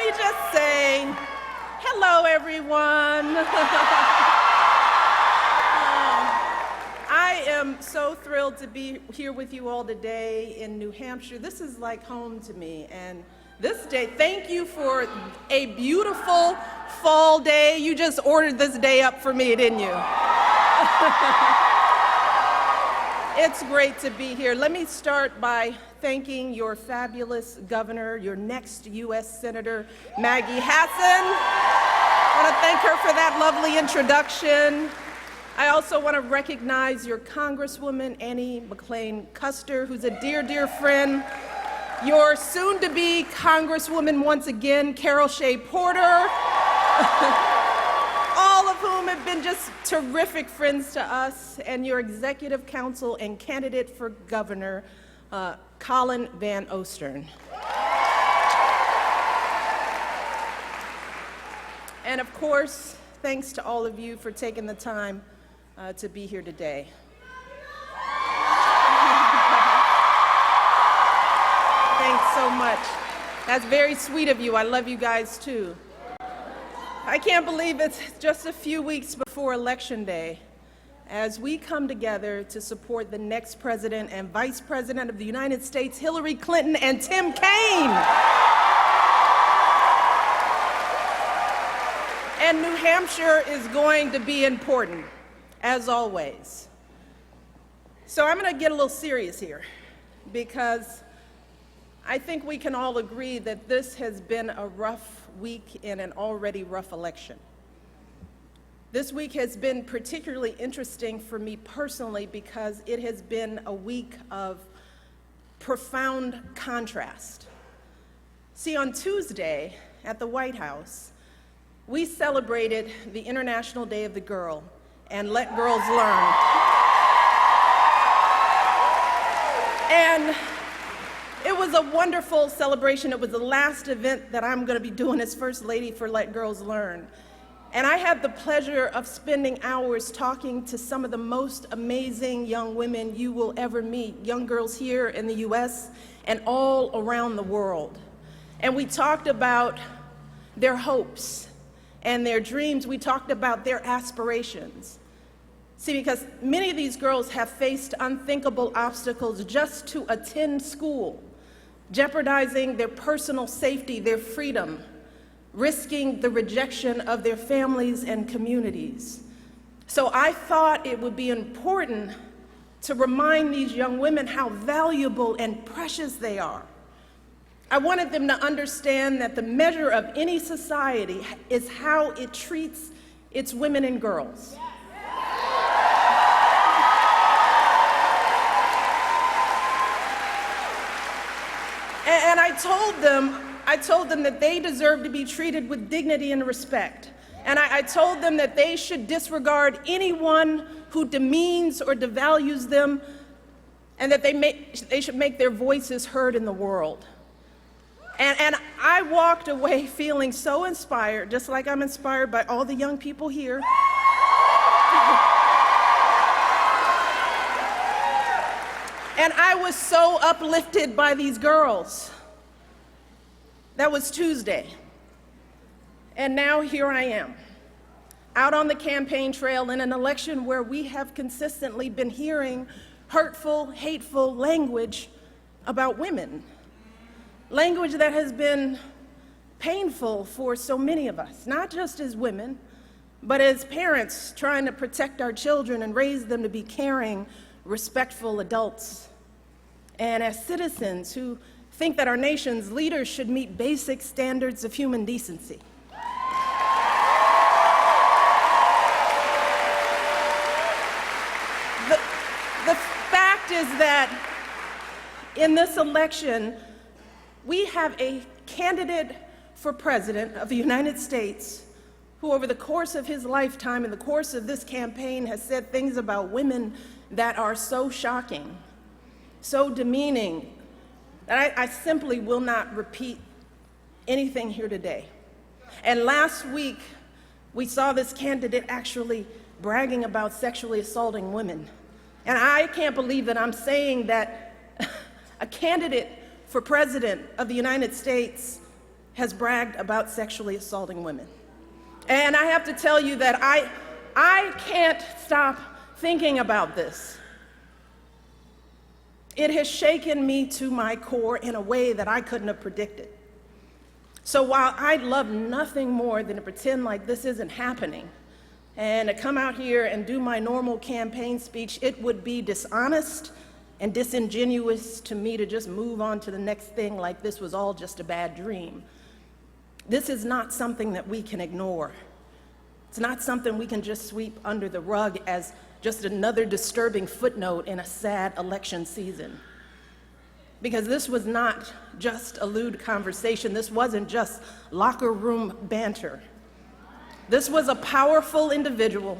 me just say, hello, everyone. I am so thrilled to be here with you all today in New Hampshire. This is like home to me. And this day, thank you for a beautiful fall day. You just ordered this day up for me, didn't you? It's great to be here. Let me start by thanking your fabulous governor, your next U.S. Senator, Maggie Hassan. I want to thank her for that lovely introduction. I also want to recognize your Congresswoman, Annie McLean Custer, who's a dear, dear friend. Your soon-to-be Congresswoman, once again, Carol Shea Porter. All of whom have been just terrific friends to us, and your executive council and candidate for governor, Colin Van Ostern. And of course, thanks to all of you for taking the time to be here today. Thanks so much. That's very sweet of you. I love you guys too. I can't believe it's just a few weeks before Election Day as we come together to support the next President and Vice President of the United States, Hillary Clinton and Tim Kaine. And New Hampshire is going to be important, as always. So I'm going to get a little serious here because I think we can all agree that this has been a rough week in an already rough election. This week has been particularly interesting for me personally because it has been a week of profound contrast. See, on Tuesday at the White House, we celebrated the International Day of the Girl and Let Girls Learn. And it was a wonderful celebration. It was the last event that I'm going to be doing as First Lady for Let Girls Learn. And I had the pleasure of spending hours talking to some of the most amazing young women you will ever meet, young girls here in the US and all around the world. And we talked about their hopes and their dreams. We talked about their aspirations. See, because many of these girls have faced unthinkable obstacles just to attend school, jeopardizing their personal safety, their freedom, risking the rejection of their families and communities. So I thought it would be important to remind these young women how valuable and precious they are. I wanted them to understand that the measure of any society is how it treats its women and girls. And I told them that they deserve to be treated with dignity and respect. And I told them that they should disregard anyone who demeans or devalues them, and that they should make their voices heard in the world. And I walked away feeling so inspired, just like I'm inspired by all the young people here. And I was so uplifted by these girls. That was Tuesday. And now here I am, out on the campaign trail in an election where we have consistently been hearing hurtful, hateful language about women. Language that has been painful for so many of us, not just as women, but as parents trying to protect our children and raise them to be caring, respectful adults. And as citizens who think that our nation's leaders should meet basic standards of human decency. The fact is that in this election, we have a candidate for president of the United States who over the course of his lifetime, in the course of this campaign, has said things about women that are so shocking, so demeaning, that I simply will not repeat anything here today. And last week, we saw this candidate actually bragging about sexually assaulting women. And I can't believe that I'm saying that a candidate for president of the United States has bragged about sexually assaulting women. And I have to tell you that I can't stop thinking about this. It has shaken me to my core in a way that I couldn't have predicted. So while I'd love nothing more than to pretend like this isn't happening and to come out here and do my normal campaign speech, it would be dishonest and disingenuous to me to just move on to the next thing like this was all just a bad dream. This is not something that we can ignore. It's not something we can just sweep under the rug as just another disturbing footnote in a sad election season. Because this was not just a lewd conversation. This wasn't just locker room banter. This was a powerful individual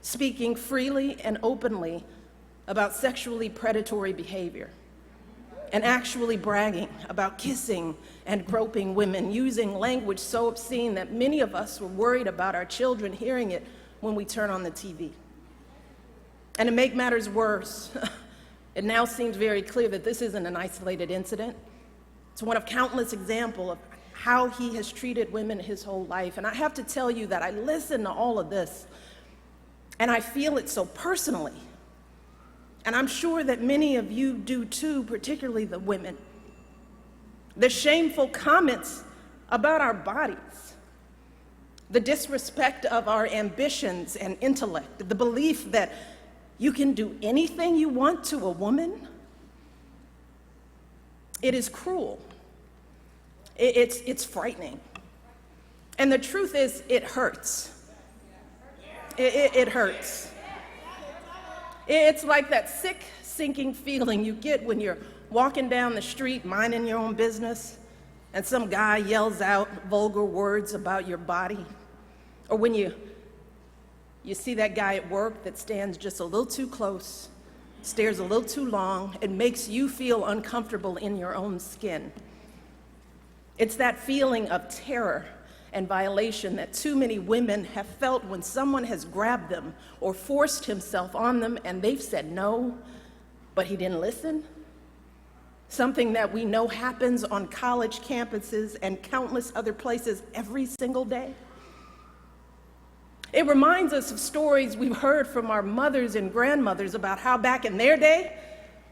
speaking freely and openly about sexually predatory behavior and actually bragging about kissing and groping women, using language so obscene that many of us were worried about our children hearing it when we turn on the TV. And to make matters worse, it now seems very clear that this isn't an isolated incident. It's one of countless examples of how he has treated women his whole life. And I have to tell you that I listen to all of this, and I feel it so personally. And I'm sure that many of you do too, particularly the women. The shameful comments about our bodies, the disrespect of our ambitions and intellect, the belief that you can do anything you want to a woman. It is cruel. It's frightening. And the truth is, it hurts. It hurts. It's like that sick, sinking feeling you get when you're walking down the street, minding your own business, and some guy yells out vulgar words about your body. Or when you see that guy at work that stands just a little too close, stares a little too long, and makes you feel uncomfortable in your own skin. It's that feeling of terror and violation that too many women have felt when someone has grabbed them or forced himself on them and they've said no, but he didn't listen. Something that we know happens on college campuses and countless other places every single day. It reminds us of stories we've heard from our mothers and grandmothers about how back in their day,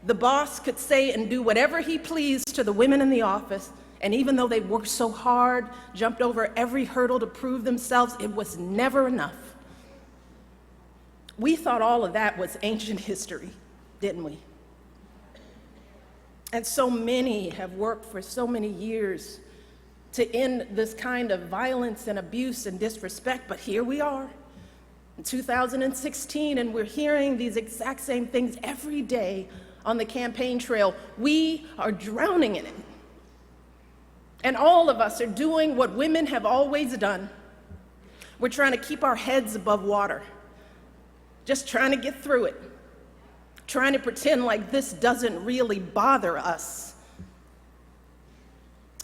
the boss could say and do whatever he pleased to the women in the office, and even though they worked so hard, jumped over every hurdle to prove themselves, it was never enough. We thought all of that was ancient history, didn't we? And so many have worked for so many years to end this kind of violence and abuse and disrespect, but here we are in 2016, and we're hearing these exact same things every day on the campaign trail. We are drowning in it. And all of us are doing what women have always done. We're trying to keep our heads above water, just trying to get through it, trying to pretend like this doesn't really bother us.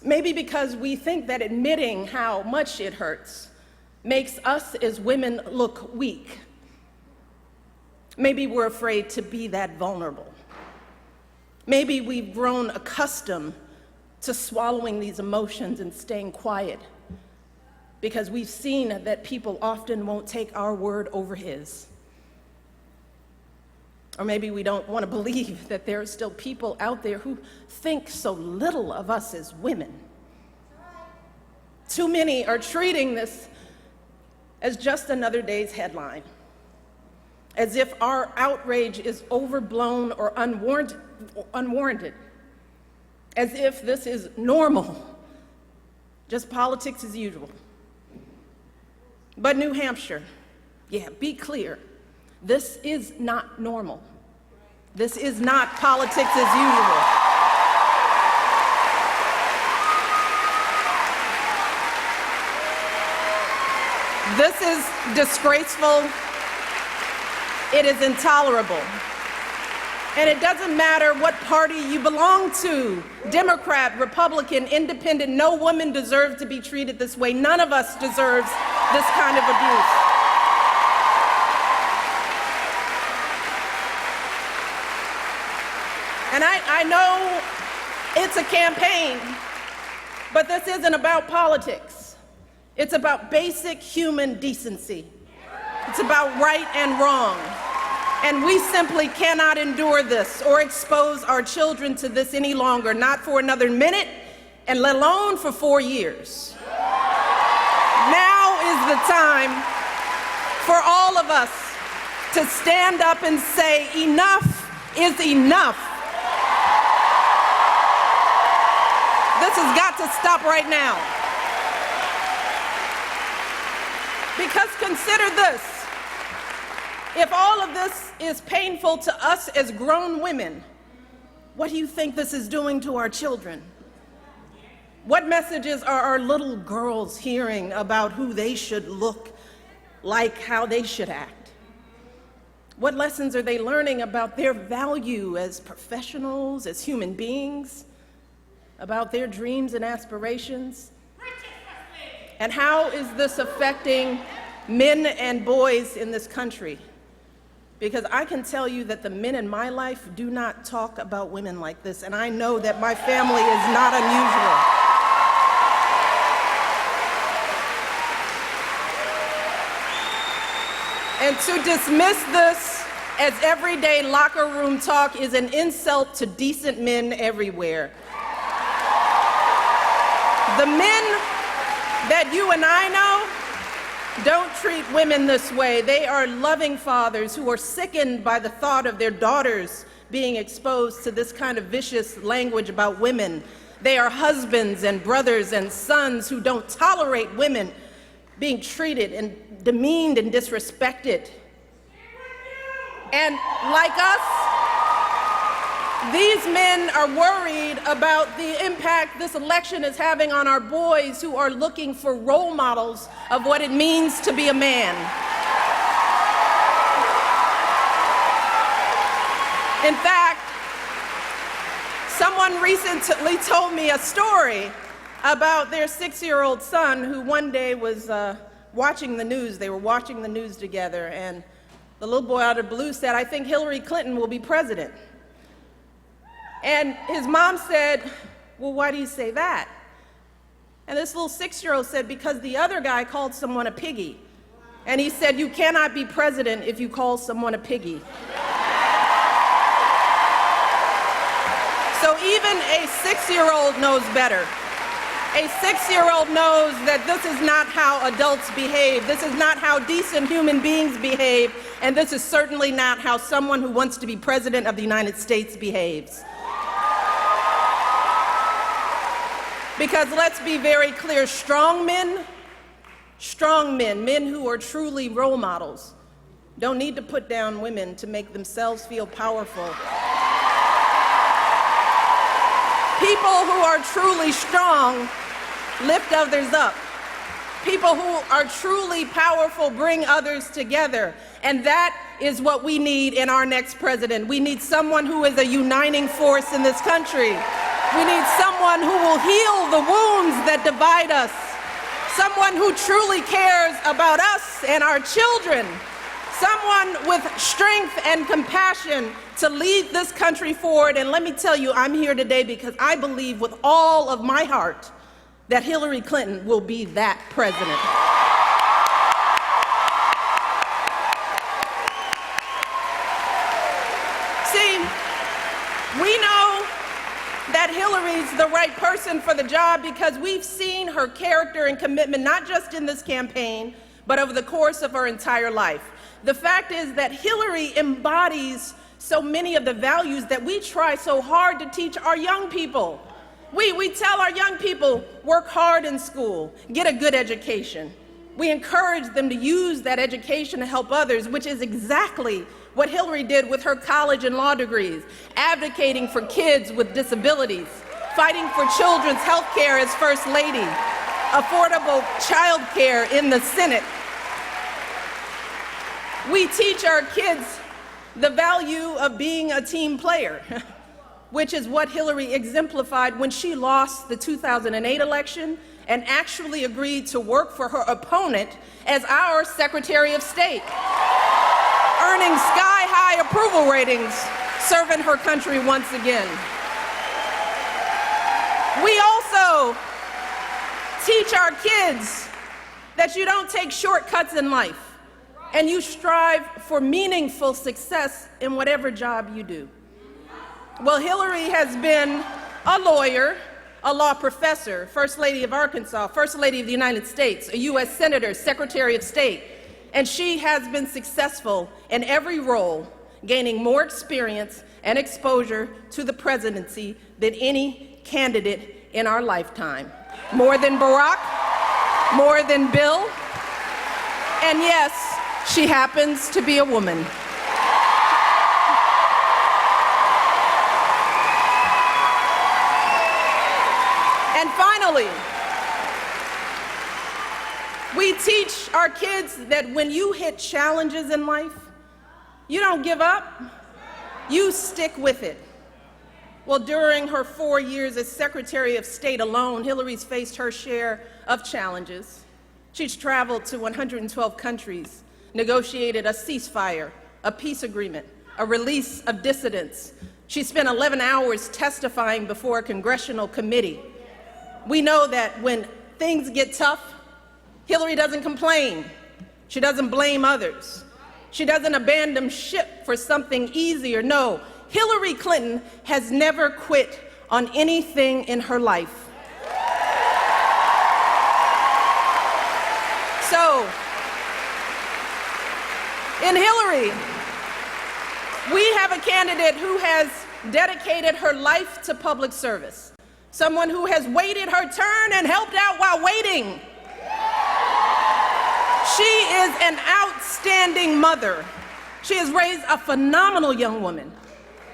Maybe because we think that admitting how much it hurts makes us as women look weak. Maybe we're afraid to be that vulnerable. Maybe we've grown accustomed to swallowing these emotions and staying quiet because we've seen that people often won't take our word over his. Or maybe we don't want to believe that there are still people out there who think so little of us as women. Too many are treating this as just another day's headline, as if our outrage is overblown or unwarranted, as if this is normal, just politics as usual. But New Hampshire, yeah, be clear, this is not normal. This is not politics as usual. This is disgraceful. It is intolerable. And it doesn't matter what party you belong to, Democrat, Republican, Independent, no woman deserves to be treated this way. None of us deserves this kind of abuse. And I know it's a campaign, But this isn't about politics. It's about basic human decency. It's about right and wrong. And we simply cannot endure this or expose our children to this any longer, not for another minute, and let alone for 4 years. Now is the time for all of us to stand up and say, enough is enough. This has got to stop right now. Because consider this, if all of this is painful to us as grown women, what do you think this is doing to our children? What messages are our little girls hearing about who they should look like, how they should act? What lessons are they learning about their value as professionals, as human beings, about their dreams and aspirations? And how is this affecting men and boys in this country? Because I can tell you that the men in my life do not talk about women like this, and I know that my family is not unusual. And to dismiss this as everyday locker room talk is an insult to decent men everywhere. The men that you and I know don't treat women this way. They are loving fathers who are sickened by the thought of their daughters being exposed to this kind of vicious language about women. They are husbands and brothers and sons who don't tolerate women being treated and demeaned and disrespected. And like us, these men are worried about the impact this election is having on our boys who are looking for role models of what it means to be a man. In fact, someone recently told me a story about their 6-year-old son who one day was watching the news. They were watching the news together, and the little boy out of the blue said, "I think Hillary Clinton will be president." And his mom said, "Well, why do you say that?" And this little 6-year-old said, "Because the other guy called someone a piggy." And he said, "You cannot be president if you call someone a piggy." So even a 6-year-old knows better. A 6-year-old knows that this is not how adults behave. This is not how decent human beings behave. And this is certainly not how someone who wants to be president of the United States behaves. Because let's be very clear, strong men, men who are truly role models, don't need to put down women to make themselves feel powerful. People who are truly strong lift others up. People who are truly powerful bring others together. And that is what we need in our next president. We need someone who is a uniting force in this country. We need someone who will heal the wounds that divide us. Someone who truly cares about us and our children. Someone with strength and compassion to lead this country forward. And let me tell you, I'm here today because I believe with all of my heart that Hillary Clinton will be that president. See, we know that Hillary's the right person for the job because we've seen her character and commitment, not just in this campaign, but over the course of her entire life. The fact is that Hillary embodies so many of the values that we try so hard to teach our young people. We tell our young people, work hard in school, get a good education. We encourage them to use that education to help others, which is exactly what Hillary did with her college and law degrees, advocating for kids with disabilities, fighting for children's health care as First Lady, affordable child care in the Senate. We teach our kids the value of being a team player, which is what Hillary exemplified when she lost the 2008 election and actually agreed to work for her opponent as our Secretary of State, earning sky-high approval ratings, serving her country once again. We also teach our kids that you don't take shortcuts in life and you strive for meaningful success in whatever job you do. Well, Hillary has been a lawyer, a law professor, First Lady of Arkansas, First Lady of the United States, a U.S. Senator, Secretary of State, and she has been successful in every role, gaining more experience and exposure to the presidency than any candidate in our lifetime. More than Barack, more than Bill, and yes, she happens to be a woman. And finally, we teach our kids that when you hit challenges in life, you don't give up, you stick with it. Well, during her 4 years as Secretary of State alone, Hillary's faced her share of challenges. She's traveled to 112 countries, negotiated a ceasefire, a peace agreement, a release of dissidents. She spent 11 hours testifying before a congressional committee. We know that when things get tough, Hillary doesn't complain. She doesn't blame others. She doesn't abandon ship for something easier. No, Hillary Clinton has never quit on anything in her life. So, in Hillary, we have a candidate who has dedicated her life to public service. Someone who has waited her turn and helped out while waiting. She is an outstanding mother. She has raised a phenomenal young woman.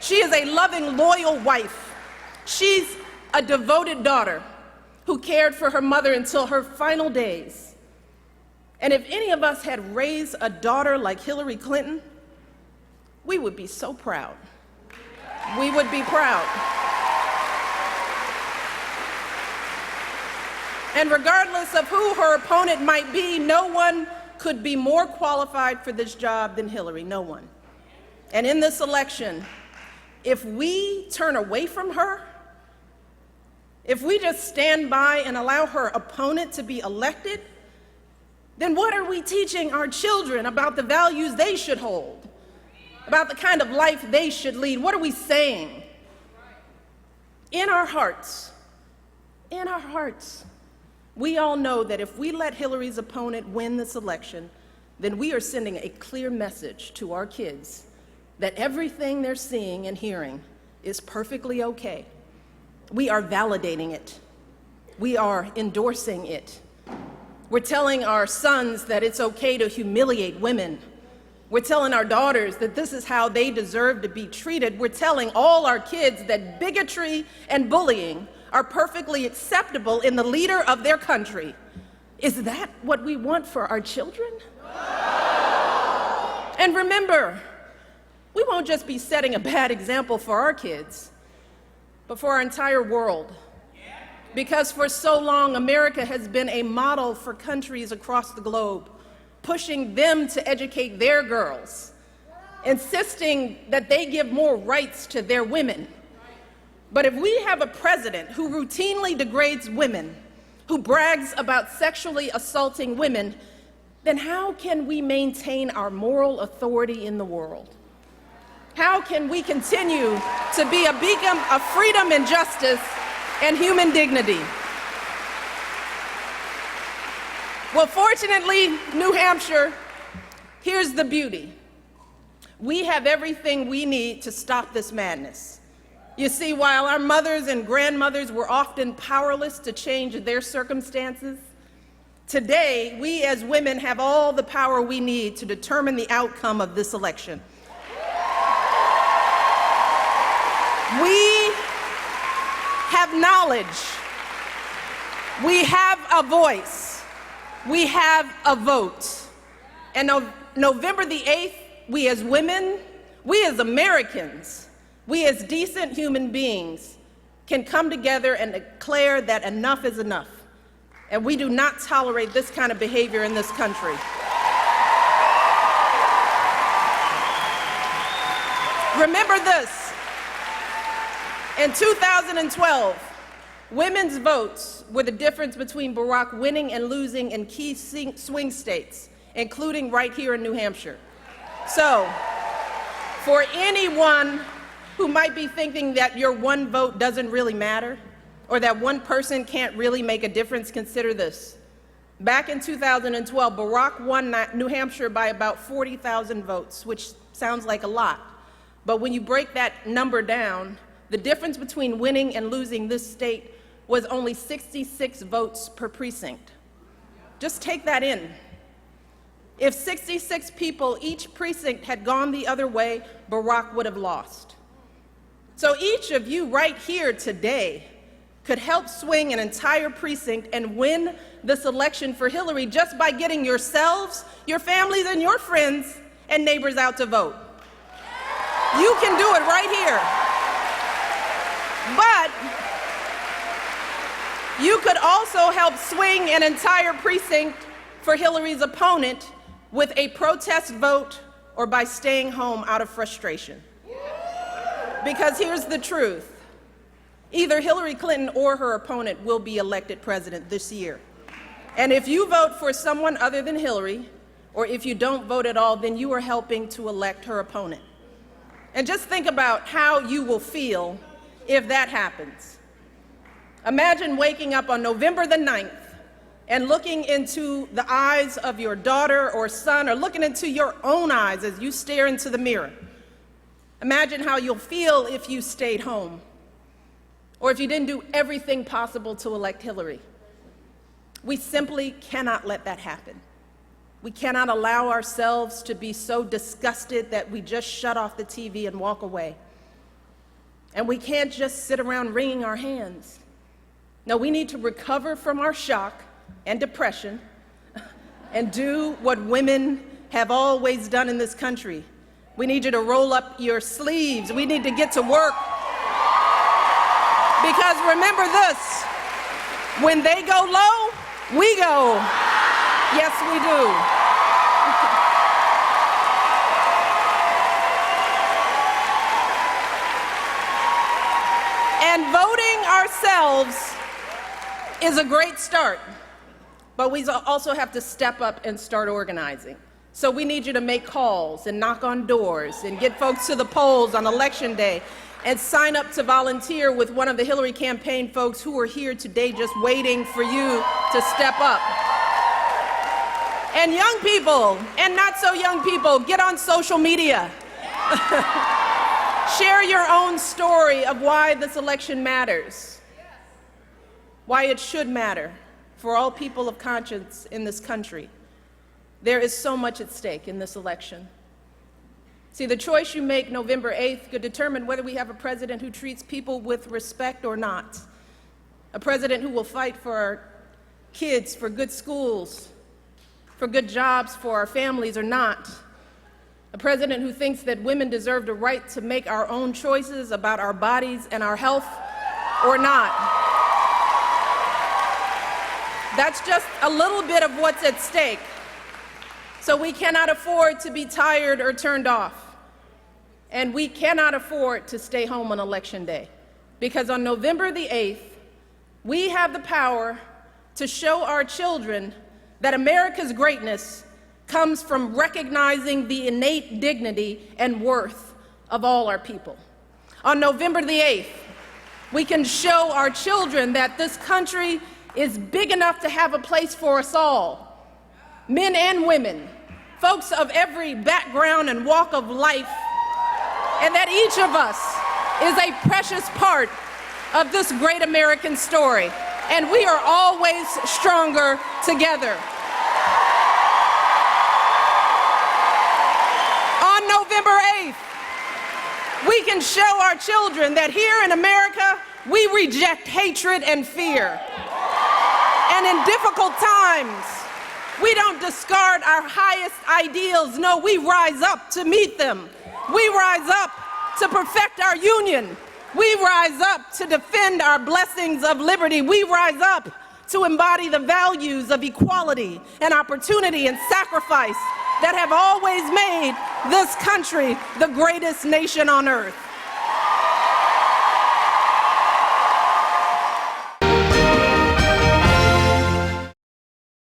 She is a loving, loyal wife. She's a devoted daughter who cared for her mother until her final days. And if any of us had raised a daughter like Hillary Clinton, we would be so proud. We would be proud. And regardless of who her opponent might be, no one could be more qualified for this job than Hillary, no one. And in this election, if we turn away from her, if we just stand by and allow her opponent to be elected, then what are we teaching our children about the values they should hold, about the kind of life they should lead? What are we saying? In our hearts, we all know that if we let Hillary's opponent win this election, then we are sending a clear message to our kids that everything they're seeing and hearing is perfectly okay. We are validating it. We are endorsing it. We're telling our sons that it's okay to humiliate women. We're telling our daughters that this is how they deserve to be treated. We're telling all our kids that bigotry and bullying are perfectly acceptable in the leader of their country. Is that what we want for our children? And remember, we won't just be setting a bad example for our kids, but for our entire world. Because for so long, America has been a model for countries across the globe, pushing them to educate their girls, insisting that they give more rights to their women. But if we have a president who routinely degrades women, who brags about sexually assaulting women, then how can we maintain our moral authority in the world? How can we continue to be a beacon of freedom and justice and human dignity? Well, fortunately, New Hampshire, here's the beauty. We have everything we need to stop this madness. You see, while our mothers and grandmothers were often powerless to change their circumstances, today, we as women have all the power we need to determine the outcome of this election. We have knowledge. We have a voice. We have a vote. And November the 8th, we as women, we as Americans, we as decent human beings can come together and declare that enough is enough. And we do not tolerate this kind of behavior in this country. Remember this. In 2012, Women's votes were the difference between Barack winning and losing in key swing states, including right here in New Hampshire. So, for anyone who might be thinking that your one vote doesn't really matter, or that one person can't really make a difference, consider this. Back in 2012, Barack won New Hampshire by about 40,000 votes, which sounds like a lot. But when you break that number down, the difference between winning and losing this state was only 66 votes per precinct. Just take that in. If 66 people each precinct had gone the other way, Barack would have lost. So each of you right here today could help swing an entire precinct and win this election for Hillary just by getting yourselves, your families, and your friends and neighbors out to vote. You can do it right here. But you could also help swing an entire precinct for Hillary's opponent with a protest vote or by staying home out of frustration. Because here's the truth. Either Hillary Clinton or her opponent will be elected president this year. And if you vote for someone other than Hillary, or if you don't vote at all, then you are helping to elect her opponent. And just think about how you will feel if that happens. Imagine waking up on November the 9th and looking into the eyes of your daughter or son, or looking into your own eyes as you stare into the mirror. Imagine how you'll feel if you stayed home, or if you didn't do everything possible to elect Hillary. We simply cannot let that happen. We cannot allow ourselves to be so disgusted that we just shut off the TV and walk away. And we can't just sit around wringing our hands. No, we need to recover from our shock and depression and do what women have always done in this country. We need you to roll up your sleeves. We need to get to work. Because remember this, when they go low, we go. Yes, we do. And voting ourselves is a great start, but we also have to step up and start organizing. So we need you to make calls and knock on doors and get folks to the polls on Election Day and sign up to volunteer with one of the Hillary campaign folks who are here today just waiting for you to step up. And young people, and not so young people, get on social media. Share your own story of why this election matters, why it should matter for all people of conscience in this country. There is so much at stake in this election. See, the choice you make November 8th could determine whether we have a president who treats people with respect or not, a president who will fight for our kids, for good schools, for good jobs for our families or not, a president who thinks that women deserve the right to make our own choices about our bodies and our health or not. That's just a little bit of what's at stake. So we cannot afford to be tired or turned off. And we cannot afford to stay home on Election Day. Because on November the 8th, we have the power to show our children that America's greatness comes from recognizing the innate dignity and worth of all our people. On November the 8th, we can show our children that this country is big enough to have a place for us all, men and women, folks of every background and walk of life, and that each of us is a precious part of this great American story, and we are always stronger together. On November 8th, we can show our children that here in America, we reject hatred and fear. And in difficult times, we don't discard our highest ideals. No, we rise up to meet them. We rise up to perfect our union. We rise up to defend our blessings of liberty. We rise up to embody the values of equality and opportunity and sacrifice that have always made this country the greatest nation on earth.